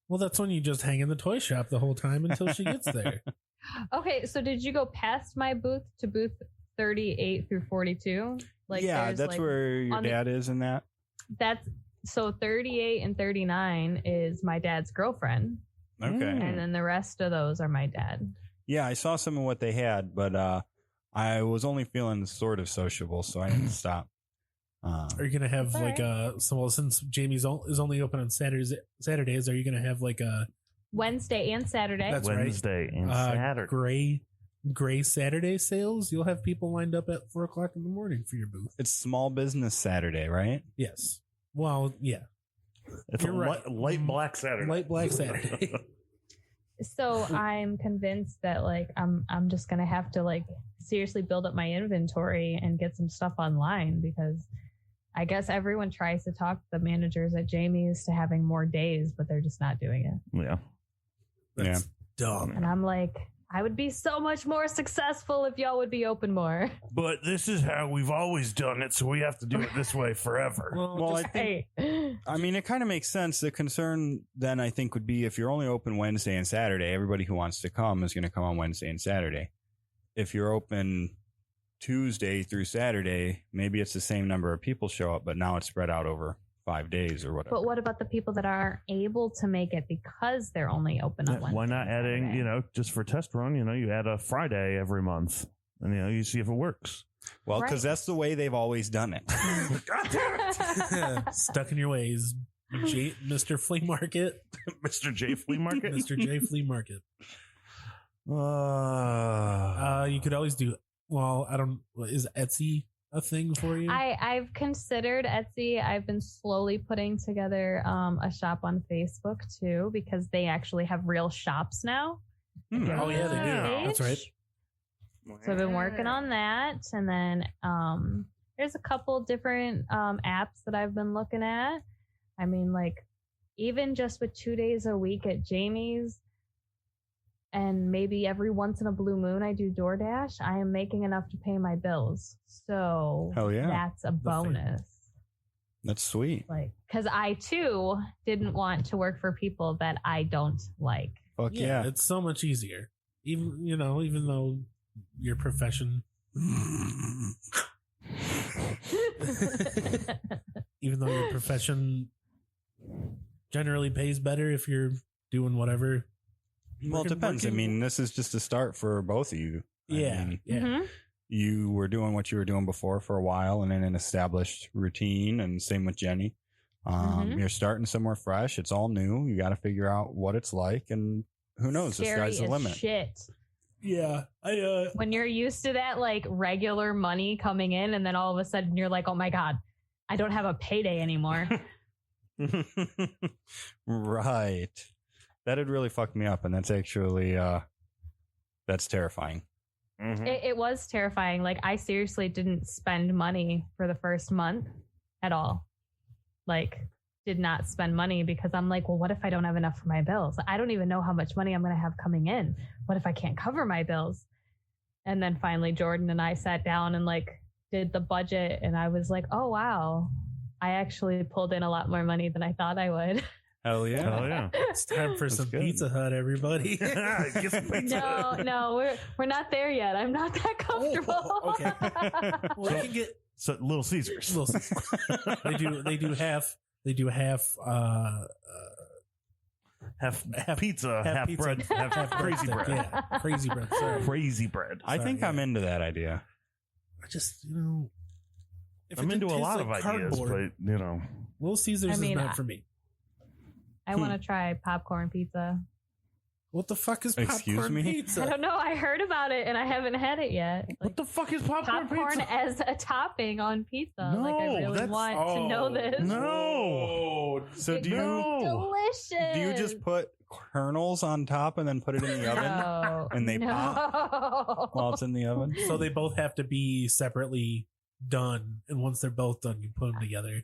Well, that's when you just hang in the toy shop the whole time until she gets there. Okay, so did you go past my booth to booth 38 through 42? Like, yeah, that's like, where your dad is in that. That's so 38 and 39 is my dad's girlfriend. Okay. And then the rest of those are my dad. Yeah, I saw some of what they had, but I was only feeling sort of sociable, so I didn't stop. Are you going to have since Jamie's is only open on Saturdays, are you going to have like a Wednesday and Saturday? That's Wednesday and Saturday. Gray Saturday sales? You'll have people lined up at 4:00 in the morning for your booth. It's Small Business Saturday, right? Yes. Well, yeah. It's light black Saturday. Light black Saturday. So I'm convinced that like I'm just gonna have to like seriously build up my inventory and get some stuff online, because I guess everyone tries to talk the managers at Jamie's to having more days, but they're just not doing it. Yeah. That's dumb. And I'm like, I would be so much more successful if y'all would be open more. But this is how we've always done it, so we have to do it this way forever. Well, I think, I mean, it kind of makes sense. The concern then, I think, would be if you're only open Wednesday and Saturday, everybody who wants to come is going to come on Wednesday and Saturday. If you're open Tuesday through Saturday, maybe it's the same number of people show up, but now it's spread out over 5 days or whatever. But what about the people that aren't able to make it because they're only open on Wednesday? Why not adding, just for test run, you add a Friday every month and, you see if it works. Well, because that's the way they've always done it. God damn it. Stuck in your ways. Mr. Flea Market. Mr. J Flea Market? Mr. J Flea Market. You could always do, is Etsy a thing for you? I've considered Etsy. I've been slowly putting together a shop on Facebook too, because they actually have real shops now. Oh yeah, they do. That's right. So I've been working on that, and then there's a couple different apps that I've been looking at. I mean, like even just with 2 days a week at Jamie's, and maybe every once in a blue moon I do DoorDash, I am making enough to pay my bills. So that's a bonus. That's sweet. Like, because I too didn't want to work for people that I don't like. Fuck yeah. It's so much easier. Even though your profession generally pays better if you're doing whatever. Well, it depends. I mean, this is just a start for both of you. Yeah. Mm-hmm. You were doing what you were doing before for a while and in an established routine, and same with Jenny. You're starting somewhere fresh. It's all new. You got to figure out what it's like, and who knows? The sky's the limit. Shit. Yeah. When you're used to that like regular money coming in, and then all of a sudden you're like, oh my God, I don't have a payday anymore. Right. That had really fucked me up, and that's actually that's terrifying. Mm-hmm. It was terrifying. Like, I seriously didn't spend money for the first month at all. Like, did not spend money because I'm like, well, what if I don't have enough for my bills? I don't even know how much money I'm going to have coming in. What if I can't cover my bills? And then finally, Jordan and I sat down and like did the budget, and I was like, oh, wow, I actually pulled in a lot more money than I thought I would. Hell yeah. Hell yeah. It's time for some Pizza Hut, everybody. Get some pizza. No, we're not there yet. I'm not that comfortable. Oh, okay. Well, I can get Little Caesars. They do half pizza, half pizza, bread, half crazy bread. Yeah, crazy bread. Sorry. Crazy bread. I think I'm into that idea. I just, if I'm into a lot of ideas, cardboard, but Little Caesars is not for me. I want to try popcorn pizza. What the fuck is popcorn pizza? I don't know. I heard about it and I haven't had it yet. Like, what the fuck is popcorn pizza? As a topping on pizza. No, like, I really want to know this. No. So it's delicious. Do you just put kernels on top and then put it in the oven? And they pop while it's in the oven? So they both have to be separately done. And once they're both done, you put them together.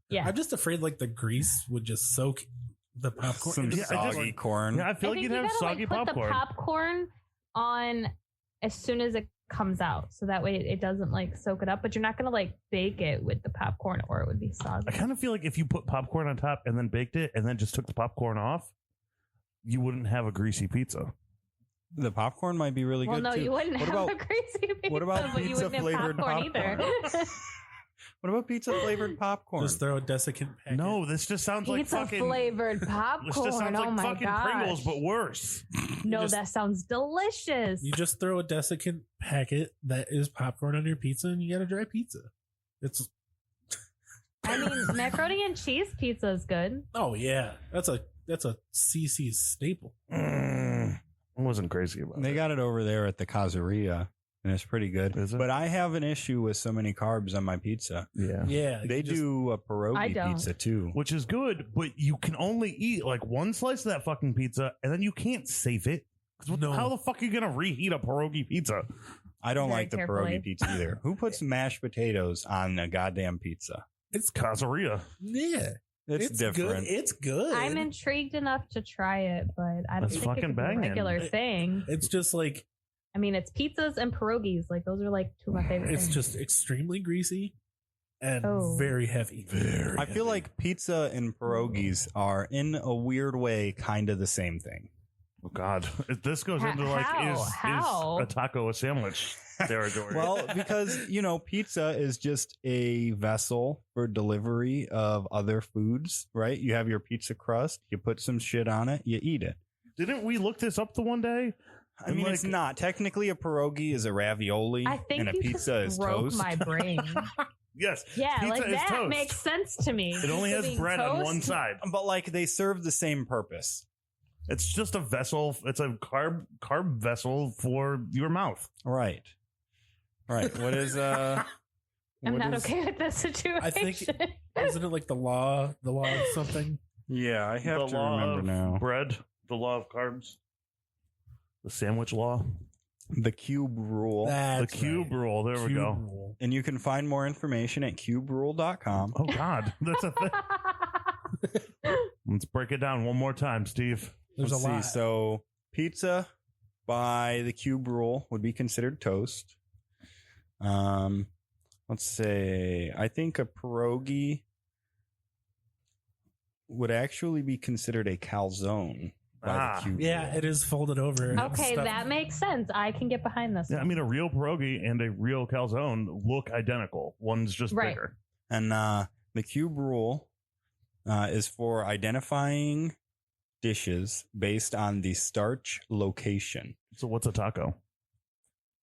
Yeah. I'm just afraid like the grease would just soak the popcorn. Some soggy corn. Yeah, I feel like you'd have soggy popcorn. Put the popcorn on as soon as it comes out, so that way it doesn't like soak it up. But you're not gonna like bake it with the popcorn, or it would be soggy. I kind of feel like if you put popcorn on top and then baked it and then just took the popcorn off, you wouldn't have a greasy pizza. The popcorn might be really Well, good no, too. you wouldn't What have about- a crazy pizza, what about but you wouldn't have pizza-flavored popcorn either. What about pizza flavored popcorn? Just throw a desiccant packet. No, this just sounds like Pizza fucking flavored This popcorn. just sounds Oh like my fucking gosh. Pringles, but worse. No, just- that sounds delicious. You just throw a desiccant packet that is popcorn on your pizza, and you got a dry pizza. It's I mean, macaroni and cheese pizza is good. oh yeah, that's a CC staple. I wasn't crazy about They it. got it over there at the Cazeria, and it's pretty good. Is it? But I have an issue with so many carbs on my pizza. Yeah. Yeah, They you just- do a I pierogi don't. pizza too. Which is good, but you can only eat like one slice of that fucking pizza, and then you can't save it. 'Cause No. How the fuck are you gonna reheat a pierogi pizza? I don't Very like the carefully. pierogi pizza either. Who puts mashed potatoes on a goddamn pizza? It's Cazeria. Yeah, It's different. Good. It's good. I'm intrigued enough to try it, but I don't That's think fucking it's a banging. regular thing. It's just like I mean, it's pizzas and pierogies. Like those are like two of my favorite it's things. just extremely greasy and Oh. very heavy. I feel like pizza and pierogies are, in a weird way, kind of the same thing. Oh God, this goes into like How? is a taco a sandwich territory? Well, because, pizza is just a vessel for delivery of other foods, right? You have your pizza crust, you put some shit on it, you eat it. Didn't we look this up the one day? I mean, it's not. Technically, a pierogi is a ravioli, I think and a you pizza just is broke toast. my brain. Yes. Yeah, Pizza like is that toast. makes sense to me. It only Pizza has being bread on toast? one side. But, they serve the same purpose. It's just a vessel. It's a carb vessel for your mouth. Right. Right. What is I'm what not is- okay with this situation. I think isn't it like the law of something? Yeah, I have The to law remember of now. bread, the law of carbs, the sandwich law, The cube rule. That's the cube right. rule. There we Cube go. rule. And you can find more information at cuberule.com. Oh God, that's a thing. Let's break it down one more time, Steve. There's Let's a lot. see. So pizza by the cube rule would be considered toast. Let's say I think a pierogi would actually be considered a calzone by the cube Yeah, rule. it is folded over. and Okay, stuff. that makes sense. I can get behind this. Yeah, I mean, a real pierogi and a real calzone look identical. One's just Right. bigger. And the cube rule is for identifying dishes based on the starch location. So what's a taco?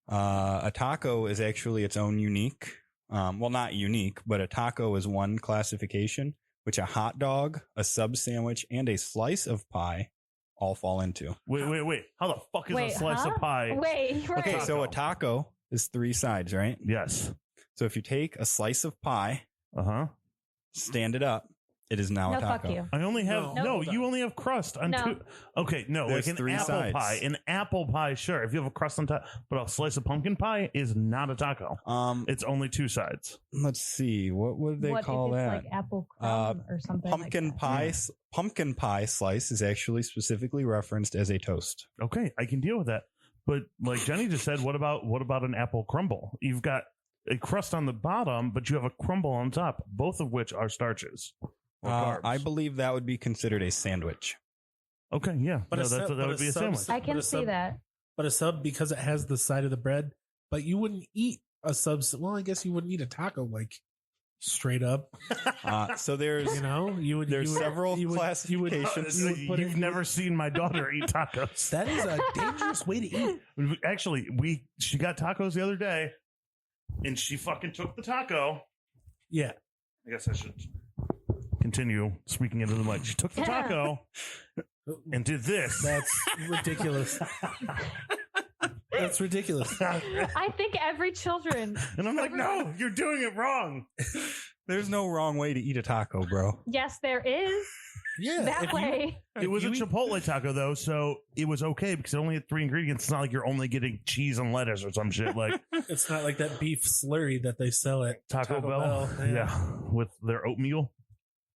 A taco is actually its own unique, well, not unique, but a taco is one classification, which a hot dog, a sub sandwich, and a slice of pie all fall into. Wait. How the fuck is a slice huh? of pie? Wait, right. Okay, so a taco is 3 sides, right? Yes. So if you take a slice of pie, Uh-huh. stand it up, it is now no, a taco. fuck you. I only have No. you only have crust on No. two. Okay, no, There's like an 3 apple sides. pie. An apple pie, sure. If you have a crust on top, but a slice of pumpkin pie is not a taco. It's only 2 sides. Let's see, what would they What call if it's that? like apple crumb or something? Pumpkin like that? pie, pumpkin pie slice is actually specifically referenced as a toast. Okay, I can deal with that. But like Jenny just said, what about an apple crumble? You've got a crust on the bottom, but you have a crumble on top, both of which are starches. Or carbs. I believe that would be considered a sandwich. Okay, yeah. But No, a sub- that but would a be a sub- sandwich. I can But a see sub- that. But a sub, because it has the side of the bread, but you wouldn't eat a sub. Well, I guess you wouldn't eat a taco like straight up. So there's You would. There's you would- several you would- classifications. you would put it- You've never seen my daughter eat tacos. That is a dangerous way to eat. Actually, she got tacos the other day, and she fucking took the taco. Yeah. I guess I should continue speaking into the mic. She took the taco and did this. That's ridiculous. That's ridiculous. I think every children. And I'm like, no, you're doing it wrong. There's no wrong way to eat a taco, bro. Yes, there is Yeah. that if you- way. It was a you eat- Chipotle taco, though, so it was okay because it only had 3 ingredients. It's not like you're only getting cheese and lettuce or some shit like It's not like that beef slurry that they sell at Taco Bell. Yeah, with their oatmeal.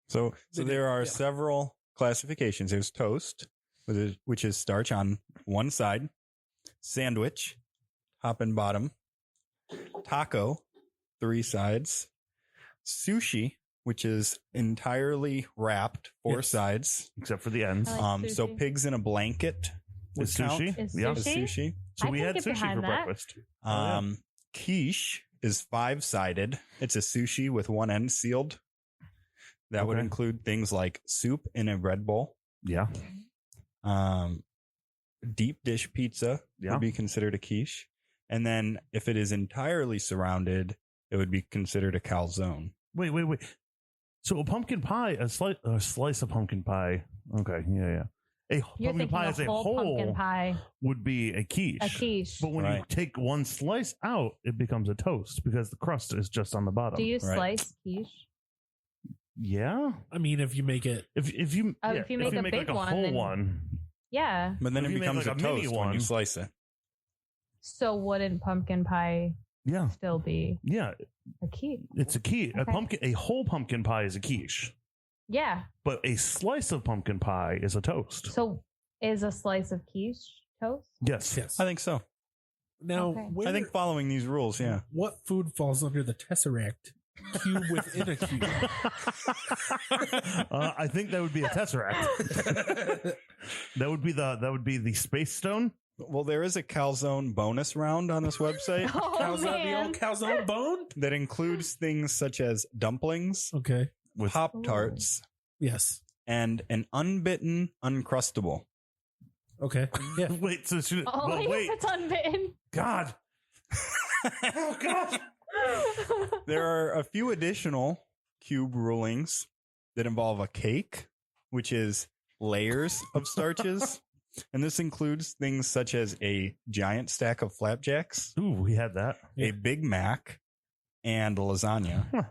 So there are Yeah. several classifications. There's toast, which is starch on one side, sandwich, top and bottom, taco, 3 sides, sushi, which is entirely wrapped, four Yes. sides. Except for the ends. I like So sushi. pigs in a blanket would Is count sushi? Is Yeah. as sushi? sushi. So I we can had get sushi behind for that. breakfast. Quiche is 5-sided. It's a sushi with one end sealed. That would Okay. include things like soup in a red bowl. Yeah. Deep dish pizza Yeah. would be considered a quiche. And then if it is entirely surrounded, it would be considered a calzone. Wait. So a pumpkin pie, a slice of pumpkin pie. Okay. Yeah. A You're pumpkin thinking pie a as a whole pumpkin whole pie, would be a quiche. a quiche. But when you Right. take one slice out, it becomes a toast because the crust is just on the bottom. Do you Right. slice quiche? Yeah. I mean, if you make it, If you If you make a big like a one, whole then- one, Yeah. But then If it you make becomes like a a mini toast when you one. slice it. So wouldn't pumpkin pie yeah, still be a quiche? it's a quiche. Okay. A whole pumpkin pie is a quiche, Yeah. but a slice of pumpkin pie is a toast. So is a slice of quiche toast? Yes. yes. I think so. Now, Okay. where, I think following these rules, yeah. what food falls under the tesseract cube within a cube? I think that would be a tesseract. That would be the space stone. Well, there is a calzone bonus round on this website Oh, The man. old calzone bone? that includes things such as dumplings, Okay. With Pop-Tarts, Yes. and an unbitten Uncrustable. Okay. Yeah. wait, so should, Only well, wait, if it's unbitten. God, oh God. There are a few additional cube rulings that involve a cake, which is layers of starches. And this includes things such as a giant stack of flapjacks, Ooh, we had that. Yeah. a Big Mac, and lasagna. Huh.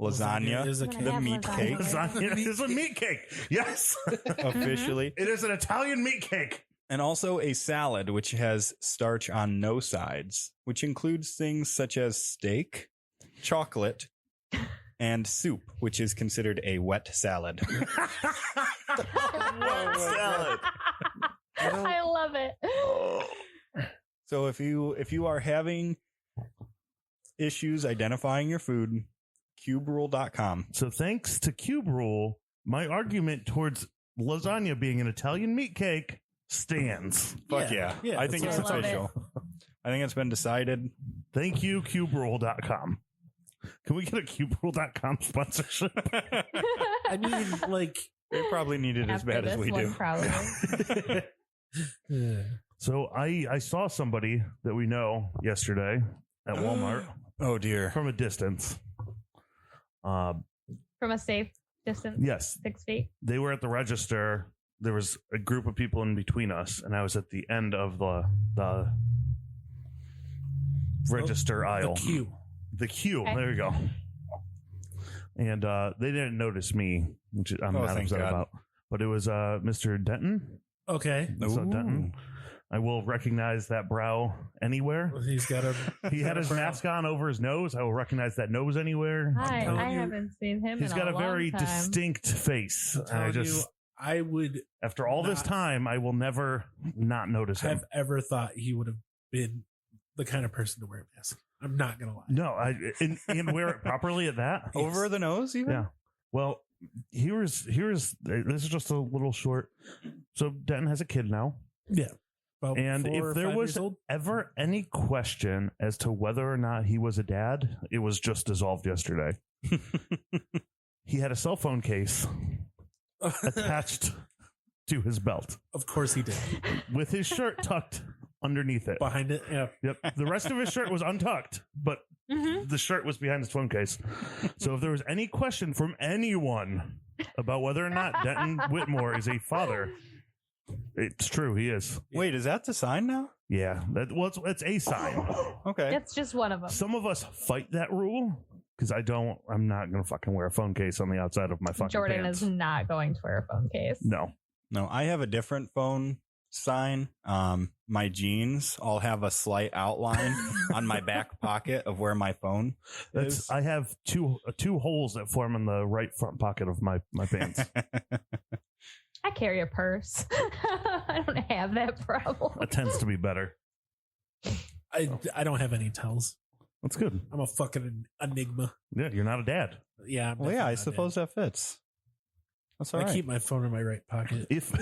Lasagna, is a I'm gonna the have meat lasagna. cake, Lasagna is a meat cake. Yes, officially. it is an Italian meat cake. And also a salad, which has starch on no sides, which includes things such as steak, chocolate, and soup, which is considered a wet salad. Salad. I love it. So if you are having issues identifying your food, cuberule.com. So thanks to Cube Rule, my argument towards lasagna being an Italian meat cake stands. Fuck yeah. I think that's it's I love official. I think it's been decided. Thank you, cuberule.com. Can we get a cuberule.com sponsorship? I mean, like, They probably need it as After bad as this we one, do. Probably. So I saw somebody that we know yesterday at Walmart Oh dear. from a distance. From a safe distance, Yes, 6 feet. they were at the register. There was a group of people in between us, and I was at the end of the register aisle. the queue. The queue. Okay. There you go. And they didn't notice me, which I'm Oh, not thank upset God. about. But it was Mr. Denton. Okay. So Ooh. Denton, I will recognize that brow anywhere. He's got a. He had his mask on over his nose. I will recognize that nose anywhere. Hi, telling I you, haven't seen him. He's in got a long very time. distinct face. I'm And I telling just, you, I would after all this not time, I will never not notice him. have ever thought he would have been the kind of person to wear a mask. I'm not gonna lie. No, and wear it properly at that. Over the nose, even? Yeah. Well, here's this is just a little short. So Denton has a kid now, Yeah. About and 4 or if there 5 was years old. ever any question as to whether or not he was a dad, it was just dissolved yesterday. He had a cell phone case attached to his belt Of course he did. with his shirt tucked underneath it. Behind it, yeah. Yep. The rest of his shirt was untucked, but Mhm. the shirt was behind his phone case. So if there was any question from anyone about whether or not Denton Whitmore is a father, it's true. He is. Wait, is that the sign now? Yeah. It's a sign. Okay. It's just one of them. Some of us fight that rule because I'm not going to fucking wear a phone case on the outside of my fucking Jordan pants. is not going to wear a phone case. No. No, I have a different phone sign. My jeans all have a slight outline on my back pocket of where my phone is. I have two holes that form in the right front pocket of my pants. I carry a purse. I don't have that problem. That tends to be better. I don't have any tells. That's good. I'm a fucking enigma. Yeah, you're not a dad. Yeah. I'm Well, yeah, definitely I not suppose dead. that fits. That's all I right. keep my phone in my right pocket. If